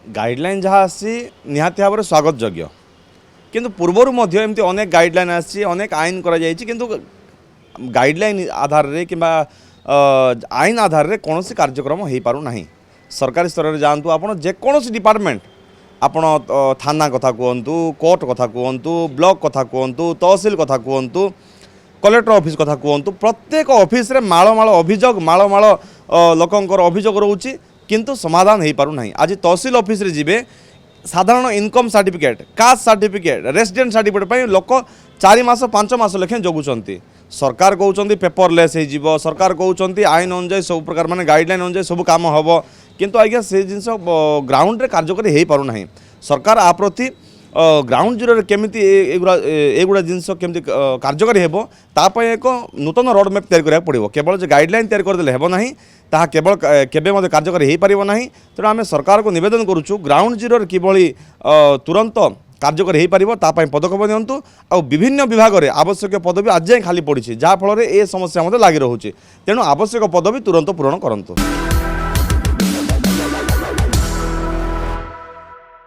Guideline जहाँ आसी निहाती भाव में स्वागत योग्य किंतु पूर्वर एमती अनेक गाइडलाइन आसी अनेक आईन करा जायछि किंतु गाइडलाइन आधार रे कि आईन आधार रे कौन कार्यक्रम हो पारु नाही। सरकारी स्तर में जातु आप जेकोसी डिपार्टमेंट आपण थाना कथा कहतु कोर्ट कथा कहतु ब्लॉक कथा कहतु तहसिल कथा कहतु कलेक्टर ऑफिस कथा कहतु प्रत्येक ऑफिस रे माଳ माଳ अभियोग माଳ माଳ लोकंकर अभियोग रोचे किंतु समाधान हो पारु नाही। आज तहसिल ऑफिस रे जिबे साधारण income certificate caste certificate resident certificate लोक 4 मास 5 मास लेखे जगुंट सरकार कहते पेपरलेस हो सरकार कहते आईन अनुजाई सब प्रकार माने गाइडलाइन अनुजाई सब काम हम किंतु आज्ञा से जिनस ग्राउंड रे कार्यकारी हो पारु नाही। सरकार आ प्रति ग्राउंड जीरो केमिति एगुड़ा जिनस केमिति कार्यकारी हेबो तापय एक नूतन रोड मैप तैयार करा पड़ो केवल जो गाइडलाइन तैयार करदेले हेबो नाही ताहा केवल केबे मते कार्यकारी हो पारिबो नाही। तेणु आम सरकार को निवेदन करुचु ग्राउंड जीरो किभली तुरंत कार्यकारी हो पारिबो तापय पदक्षेप नियंतु आ विभिन्न विभाग में आवश्यक पदवी आज खाली पड़ी जहाँफल ए समस्या मते लागि रहुछि तेणु आवश्यक पदवी तुरंत पूरण करंतु।